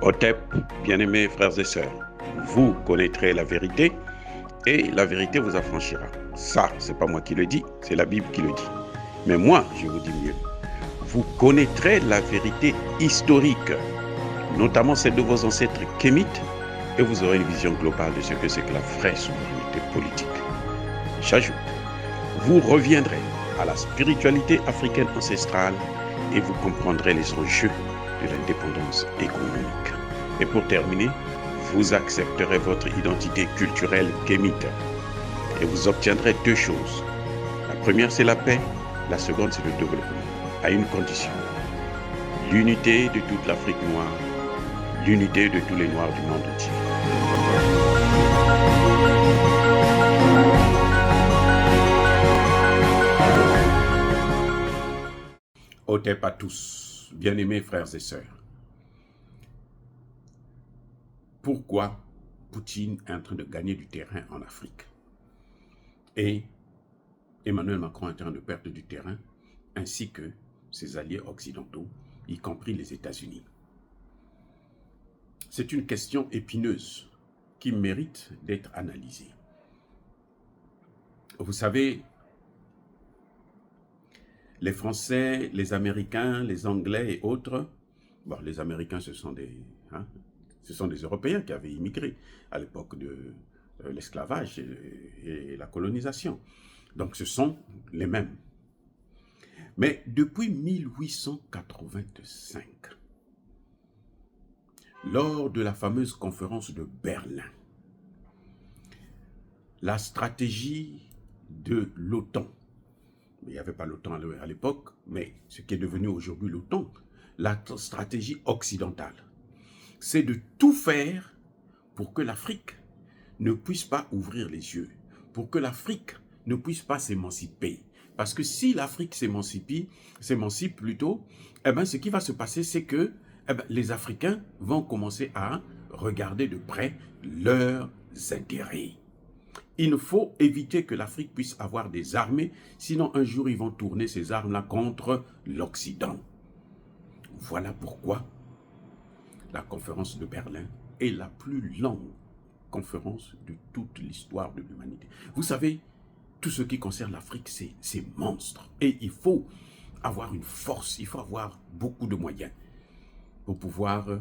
Otep, bien-aimés frères et sœurs, vous connaîtrez la vérité et la vérité vous affranchira. Ça, c'est pas moi qui le dis, c'est la Bible qui le dit. Mais moi, je vous dis mieux. Vous connaîtrez la vérité historique, notamment celle de vos ancêtres kémites, et vous aurez une vision globale de ce que c'est que la vraie souveraineté politique. J'ajoute, vous reviendrez à la spiritualité africaine ancestrale et vous comprendrez les enjeux de l'indépendance économique. Et pour terminer, vous accepterez votre identité culturelle kémite et vous obtiendrez deux choses. La première, c'est la paix. La seconde, c'est le développement, à une condition. L'unité de toute l'Afrique noire, l'unité de tous les Noirs du monde entier. Otep à tous, bien-aimés frères et sœurs. Pourquoi Poutine est en train de gagner du terrain en Afrique et Emmanuel Macron est en train de perdre du terrain, ainsi que ses alliés occidentaux, y compris les États-Unis? C'est une question épineuse qui mérite d'être analysée. Vous savez, les Français, les Américains, les Anglais et autres, bon, les Américains, ce sont des Européens qui avaient immigré à l'époque de l'esclavage et la colonisation. Donc ce sont les mêmes. Mais depuis 1885, lors de la fameuse conférence de Berlin, la stratégie de l'OTAN, il n'y avait pas l'OTAN à l'époque, mais ce qui est devenu aujourd'hui l'OTAN, la stratégie occidentale, c'est de tout faire pour que l'Afrique ne puisse pas ouvrir les yeux, pour que l'Afrique ne puisse pas s'émanciper. Parce que si l'Afrique s'émancipe plutôt, ce qui va se passer, c'est que les Africains vont commencer à regarder de près leurs intérêts. Il faut éviter que l'Afrique puisse avoir des armées, sinon un jour ils vont tourner ces armes-là contre l'Occident. Voilà pourquoi la conférence de Berlin est la plus longue conférence de toute l'histoire de l'humanité. Vous savez, tout ce qui concerne l'Afrique, c'est monstre. Et il faut avoir une force, il faut avoir beaucoup de moyens pour pouvoir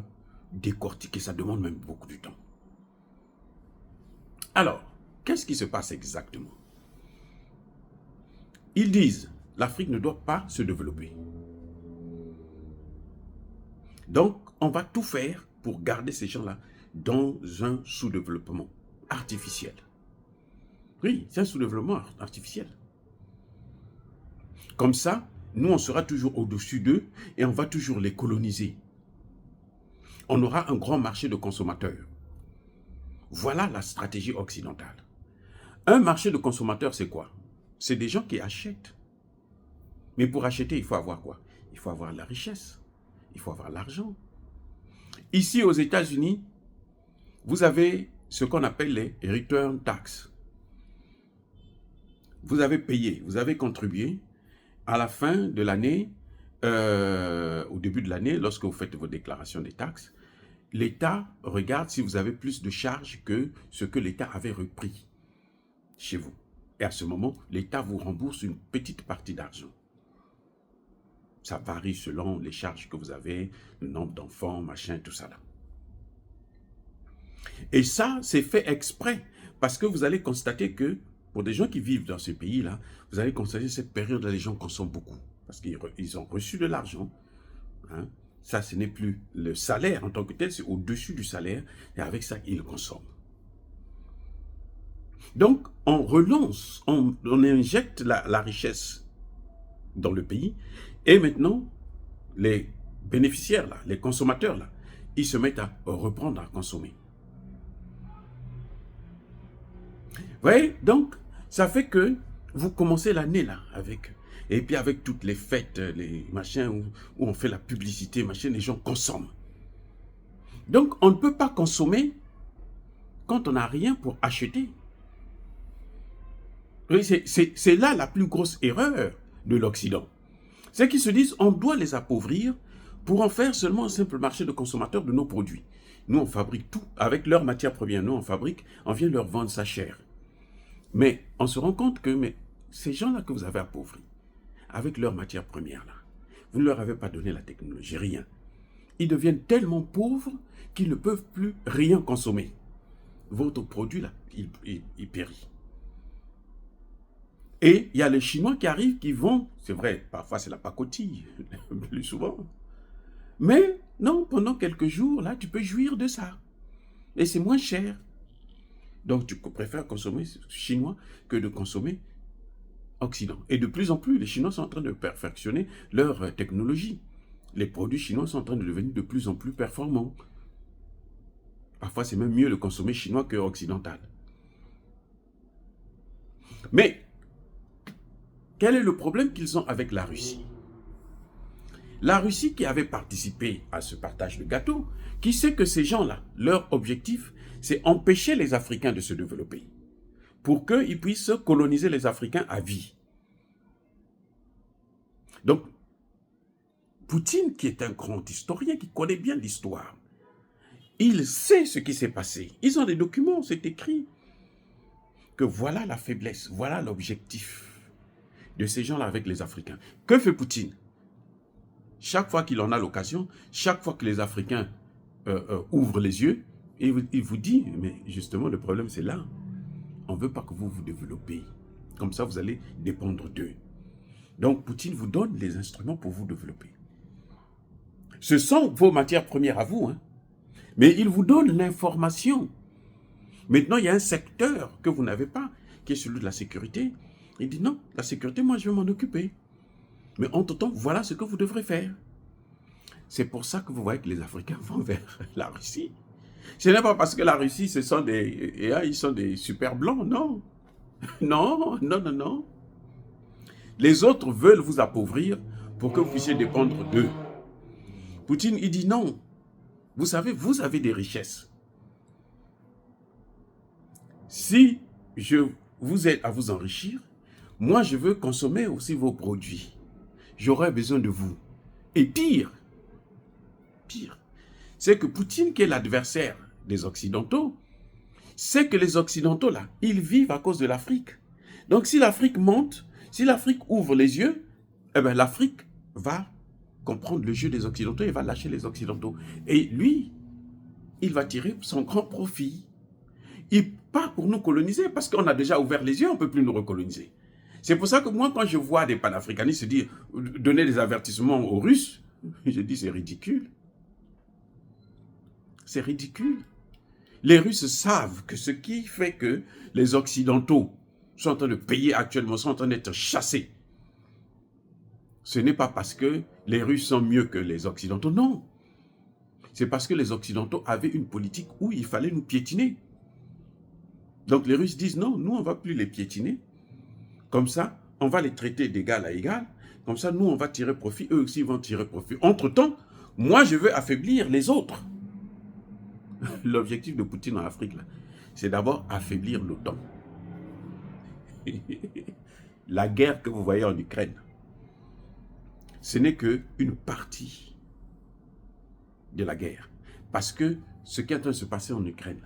décortiquer. Ça demande même beaucoup de temps. Alors, qu'est-ce qui se passe exactement? Ils disent, l'Afrique ne doit pas se développer. Donc, on va tout faire pour garder ces gens-là dans un sous-développement artificiel. Oui, c'est un sous-développement artificiel. Comme ça, nous, on sera toujours au-dessus d'eux et on va toujours les coloniser. On aura un grand marché de consommateurs. Voilà la stratégie occidentale. Un marché de consommateurs, c'est quoi? C'est des gens qui achètent. Mais pour acheter, il faut avoir quoi? Il faut avoir la richesse. Il faut avoir l'argent. Ici, aux États-Unis, vous avez ce qu'on appelle les return tax. Vous avez payé, vous avez contribué. À la fin de l'année, au début de l'année, lorsque vous faites vos déclarations des taxes, l'État regarde si vous avez plus de charges que ce que l'État avait repris chez vous. Et à ce moment, l'État vous rembourse une petite partie d'argent. Ça varie selon les charges que vous avez, le nombre d'enfants, machin, tout ça là. Et ça, c'est fait exprès, parce que vous allez constater que, pour des gens qui vivent dans ce pays-là, vous allez constater que cette période-là, les gens consomment beaucoup, parce qu'ils ont reçu de l'argent. Hein. Ça, ce n'est plus le salaire en tant que tel, c'est au-dessus du salaire, et avec ça, ils consomment. Donc, on relance, on injecte la richesse dans le pays, et maintenant, les bénéficiaires, là, les consommateurs, là, ils se mettent à reprendre à consommer. Vous voyez, donc, ça fait que vous commencez l'année là avec, et puis avec toutes les fêtes, les machins où on fait la publicité, machin, les gens consomment. Donc, on ne peut pas consommer quand on n'a rien pour acheter. C'est là la plus grosse erreur de l'Occident. C'est qu'ils se disent, on doit les appauvrir pour en faire seulement un simple marché de consommateurs de nos produits. Nous, on fabrique tout avec leurs matières premières. Nous, on fabrique, on vient leur vendre ça cher. Mais on se rend compte que ces gens-là que vous avez appauvris, avec leurs matières premières, là, vous ne leur avez pas donné la technologie, rien. Ils deviennent tellement pauvres qu'ils ne peuvent plus rien consommer. Votre produit, là, il périt. Et il y a les Chinois qui arrivent, qui vont, c'est vrai, parfois c'est la pacotille, plus souvent. Mais non, pendant quelques jours, là, tu peux jouir de ça. Et c'est moins cher. Donc tu préfères consommer chinois que de consommer occident. Et de plus en plus, les Chinois sont en train de perfectionner leur technologie. Les produits chinois sont en train de devenir de plus en plus performants. Parfois, c'est même mieux de consommer chinois que occidental. Mais, quel est le problème qu'ils ont avec la Russie? La Russie qui avait participé à ce partage de gâteau, qui sait que ces gens-là, leur objectif, c'est empêcher les Africains de se développer, pour qu'ils puissent coloniser les Africains à vie. Donc, Poutine, qui est un grand historien, qui connaît bien l'histoire, il sait ce qui s'est passé. Ils ont des documents, c'est écrit. Que voilà la faiblesse, voilà l'objectif de ces gens-là avec les Africains. Que fait Poutine? Chaque fois qu'il en a l'occasion, chaque fois que les Africains ouvrent les yeux, il vous dit, mais justement le problème c'est là. On ne veut pas que vous vous développez. Comme ça, vous allez dépendre d'eux. Donc, Poutine vous donne les instruments pour vous développer. Ce sont vos matières premières à vous, hein. Mais il vous donne l'information. Maintenant, il y a un secteur que vous n'avez pas, qui est celui de la sécurité. Il dit non, la sécurité, moi, je vais m'en occuper. Mais entre-temps, voilà ce que vous devrez faire. C'est pour ça que vous voyez que les Africains vont vers la Russie. Ce n'est pas parce que la Russie, ils sont des super blancs, non. Non, non, non, non. Les autres veulent vous appauvrir pour que vous puissiez dépendre d'eux. Poutine, il dit non. Vous savez, vous avez des richesses. Si je vous aide à vous enrichir, moi, je veux consommer aussi vos produits. J'aurai besoin de vous. Et pire, c'est que Poutine, qui est l'adversaire des Occidentaux, sait que les Occidentaux, là, ils vivent à cause de l'Afrique. Donc, si l'Afrique monte, si l'Afrique ouvre les yeux, eh bien, l'Afrique va comprendre le jeu des Occidentaux et va lâcher les Occidentaux. Et lui, il va tirer son grand profit. Il part pour nous coloniser parce qu'on a déjà ouvert les yeux, on ne peut plus nous recoloniser. C'est pour ça que moi, quand je vois des panafricanistes se dire, donner des avertissements aux Russes, je dis c'est ridicule. C'est ridicule. Les Russes savent que ce qui fait que les Occidentaux sont en train de payer actuellement, sont en train d'être chassés, ce n'est pas parce que les Russes sont mieux que les Occidentaux, non. C'est parce que les Occidentaux avaient une politique où il fallait nous piétiner. Donc les Russes disent non, nous on ne va plus les piétiner. Comme ça, on va les traiter d'égal à égal. Comme ça, nous on va tirer profit, eux aussi vont tirer profit. Entre-temps, moi je veux affaiblir les autres. L'objectif de Poutine en Afrique, c'est d'abord affaiblir l'OTAN. La guerre que vous voyez en Ukraine, ce n'est qu'une partie de la guerre. Parce que ce qui est en train de se passer en Ukraine,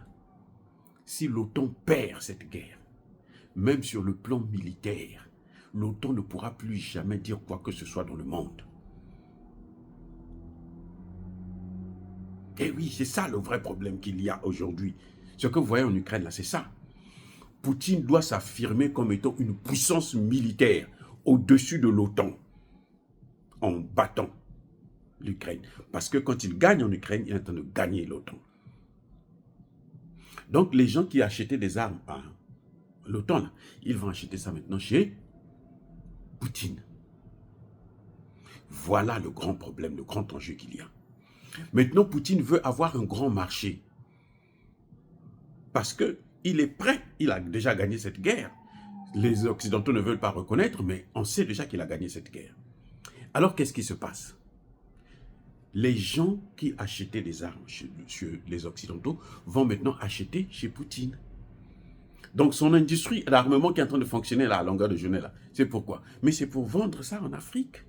si l'OTAN perd cette guerre, même sur le plan militaire, l'OTAN ne pourra plus jamais dire quoi que ce soit dans le monde. Et oui, c'est ça le vrai problème qu'il y a aujourd'hui. Ce que vous voyez en Ukraine, là, c'est ça. Poutine doit s'affirmer comme étant une puissance militaire au-dessus de l'OTAN en battant l'Ukraine. Parce que quand il gagne en Ukraine, il est en train de gagner l'OTAN. Donc les gens qui achetaient des armes à l'OTAN, ils vont acheter ça maintenant chez Poutine. Voilà le grand problème, le grand enjeu qu'il y a. Maintenant, Poutine veut avoir un grand marché. Parce qu'il est prêt, il a déjà gagné cette guerre. Les Occidentaux ne veulent pas reconnaître, mais on sait déjà qu'il a gagné cette guerre. Alors, qu'est-ce qui se passe? Les gens qui achetaient des armes chez les Occidentaux vont maintenant acheter chez Poutine. Donc, son industrie d'armement qui est en train de fonctionner là, à longueur de journée, c'est pourquoi? Mais c'est pour vendre ça en Afrique.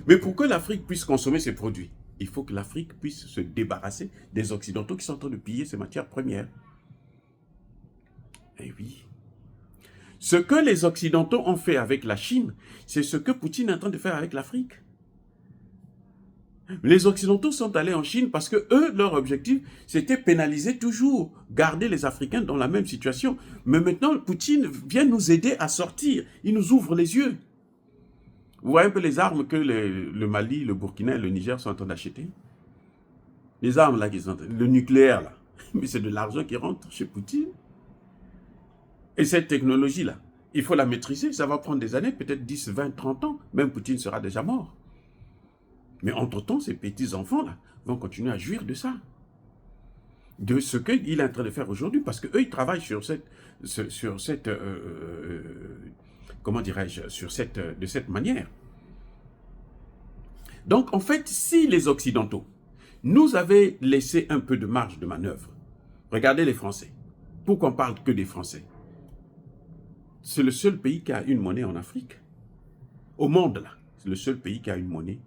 Mais pour que l'Afrique puisse consommer ces produits, il faut que l'Afrique puisse se débarrasser des Occidentaux qui sont en train de piller ces matières premières. Eh oui. Ce que les Occidentaux ont fait avec la Chine, c'est ce que Poutine est en train de faire avec l'Afrique. Les Occidentaux sont allés en Chine parce que eux, leur objectif, c'était pénaliser toujours, garder les Africains dans la même situation. Mais maintenant, Poutine vient nous aider à sortir. Il nous ouvre les yeux. Vous voyez un peu les armes que le Mali, le Burkina et le Niger sont en train d'acheter? Les armes là, le nucléaire là. Mais c'est de l'argent qui rentre chez Poutine. Et cette technologie là, il faut la maîtriser. Ça va prendre des années, peut-être 10, 20, 30 ans. Même Poutine sera déjà mort. Mais entre-temps, ces petits-enfants-là vont continuer à jouir de ça. De ce qu'il est en train de faire aujourd'hui. Parce qu'eux, ils travaillent comment dirais-je, de cette manière. Donc, en fait, si les Occidentaux nous avaient laissé un peu de marge de manœuvre, regardez les Français. Pourquoi on parle que des Français? C'est le seul pays qui a une monnaie en Afrique. Au monde, là, c'est le seul pays qui a une monnaie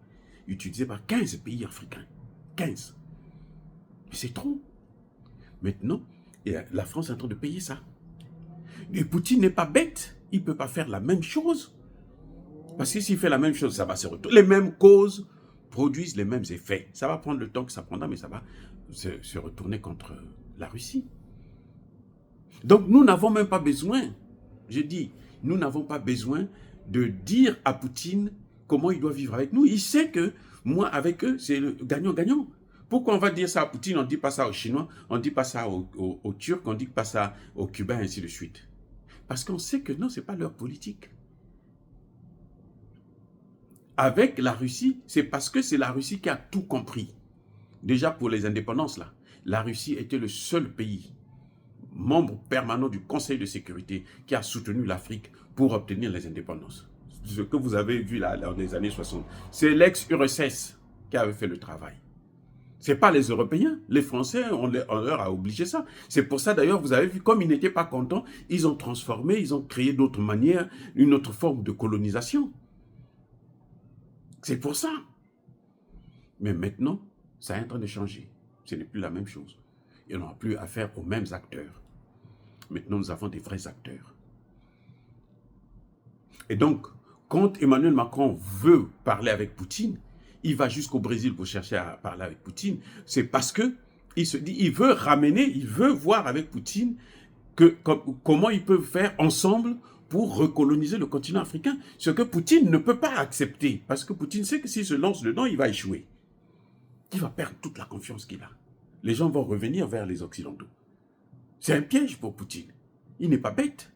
utilisée par 15 pays africains. 15. Mais c'est trop. Maintenant, la France est en train de payer ça. Et Poutine n'est pas bête. Il ne peut pas faire la même chose. Parce que s'il fait la même chose, ça va se retourner. Les mêmes causes produisent les mêmes effets. Ça va prendre le temps que ça prendra, mais ça va se retourner contre la Russie. Donc, nous n'avons même pas besoin, je dis, nous n'avons pas besoin de dire à Poutine comment il doit vivre avec nous. Il sait que moi, avec eux, c'est le gagnant-gagnant. Pourquoi on va dire ça à Poutine? On ne dit pas ça aux Chinois, on ne dit pas ça aux Turcs, on ne dit pas ça aux Cubains, ainsi de suite. Parce qu'on sait que non, ce n'est pas leur politique. Avec la Russie, c'est parce que c'est la Russie qui a tout compris. Déjà pour les indépendances, là, la Russie était le seul pays, membre permanent du Conseil de sécurité, qui a soutenu l'Afrique pour obtenir les indépendances. Ce que vous avez vu là, dans les années 60, c'est l'ex-URSS qui avait fait le travail. Ce n'est pas les Européens, les Français, on leur a obligé ça. C'est pour ça d'ailleurs, vous avez vu, comme ils n'étaient pas contents, ils ont transformé, ils ont créé d'autres manières, une autre forme de colonisation. C'est pour ça. Mais maintenant, ça est en train de changer. Ce n'est plus la même chose. Et on n'aura plus affaire aux mêmes acteurs. Maintenant, nous avons des vrais acteurs. Et donc, quand Emmanuel Macron veut parler avec Poutine, il va jusqu'au Brésil pour chercher à parler avec Poutine. C'est parce que il se dit, il veut ramener, il veut voir avec Poutine comment ils peuvent faire ensemble pour recoloniser le continent africain. Ce que Poutine ne peut pas accepter. Parce que Poutine sait que s'il se lance dedans, il va échouer. Il va perdre toute la confiance qu'il a. Les gens vont revenir vers les Occidentaux. C'est un piège pour Poutine. Il n'est pas bête.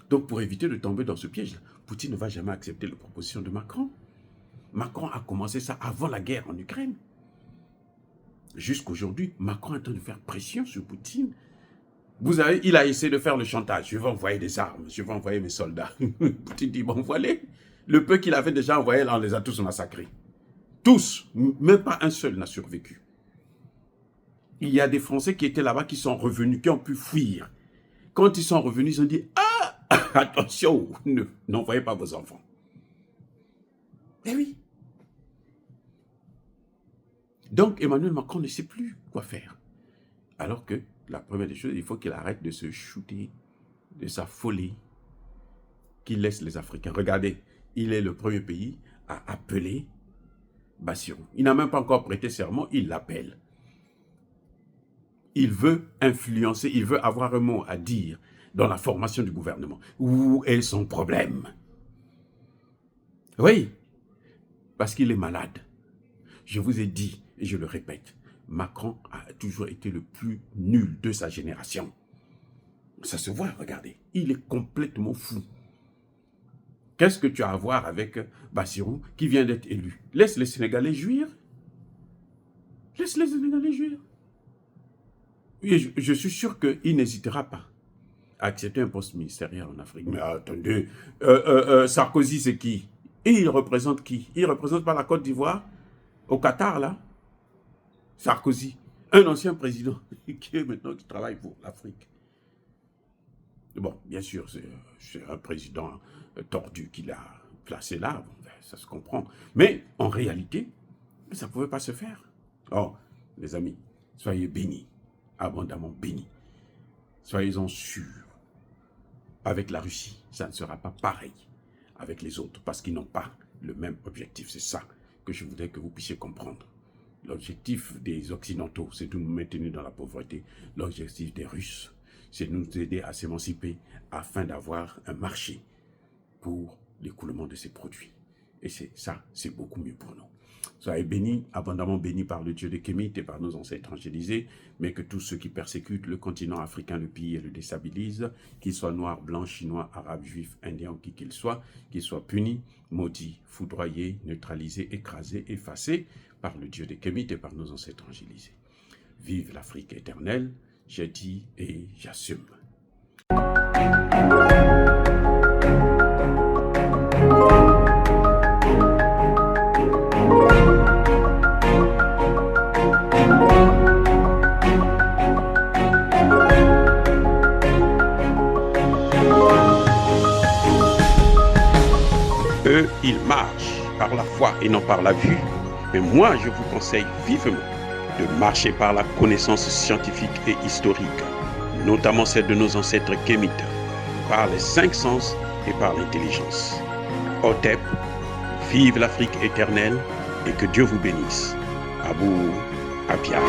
Donc pour éviter de tomber dans ce piège, Poutine ne va jamais accepter les propositions de Macron. Macron a commencé ça avant la guerre en Ukraine. Jusqu'aujourd'hui, Macron est en train de faire pression sur Poutine. Vous savez, il a essayé de faire le chantage. Je vais envoyer des armes, je vais envoyer mes soldats. Poutine dit, bon, voilà. Le peu qu'il avait déjà envoyé, là, on les a tous massacrés. Tous, même pas un seul n'a survécu. Il y a des Français qui étaient là-bas, qui sont revenus, qui ont pu fuir. Quand ils sont revenus, ils ont dit, ah, attention, n'envoyez pas vos enfants. Eh oui. Donc Emmanuel Macron ne sait plus quoi faire. Alors que la première des choses, il faut qu'il arrête de se shooter de sa folie, qu'il laisse les Africains. Regardez, il est le premier pays à appeler Bassirou. Il n'a même pas encore prêté serment, il l'appelle. Il veut influencer, il veut avoir un mot à dire dans la formation du gouvernement. Où est son problème? Oui, parce qu'il est malade. Je vous ai dit, et je le répète, Macron a toujours été le plus nul de sa génération. Ça se voit, regardez. Il est complètement fou. Qu'est-ce que tu as à voir avec Bassirou qui vient d'être élu? Laisse les Sénégalais jouir. Laisse les Sénégalais jouir. Et je suis sûr qu'il n'hésitera pas à accepter un poste ministériel en Afrique. Mais attendez, Sarkozy, c'est qui? Et il représente qui? Il ne représente pas la Côte d'Ivoire? Au Qatar, là? Sarkozy, un ancien président qui travaille pour l'Afrique. Bon, bien sûr, c'est un président tordu qu'il a placé là. ça se comprend. Mais en réalité, ça ne pouvait pas se faire. Oh, les amis, soyez bénis, abondamment bénis. Soyez-en sûrs. Avec la Russie, ça ne sera pas pareil avec les autres, parce qu'ils n'ont pas le même objectif. C'est ça que je voudrais que vous puissiez comprendre. L'objectif des Occidentaux, c'est de nous maintenir dans la pauvreté. L'objectif des Russes, c'est de nous aider à s'émanciper afin d'avoir un marché pour l'écoulement de ces produits. Et ça, c'est beaucoup mieux pour nous. Soyez bénis, abondamment bénis par le Dieu des Kémites et par nos ancêtres angélisés, mais que tous ceux qui persécutent le continent africain le pillent et le déstabilisent, qu'ils soient noirs, blancs, chinois, arabes, juifs, indiens ou qui qu'ils soient punis, maudits, foudroyés, neutralisés, écrasés, effacés par le Dieu des Kémites et par nos ancêtres angélisés. Vive l'Afrique éternelle, j'ai dit et j'assume. Eux, ils marchent par la foi et non par la vue. Mais moi, je vous conseille vivement de marcher par la connaissance scientifique et historique, notamment celle de nos ancêtres kémites, par les 5 sens et par l'intelligence. Otep, vive l'Afrique éternelle et que Dieu vous bénisse. Abou Apia.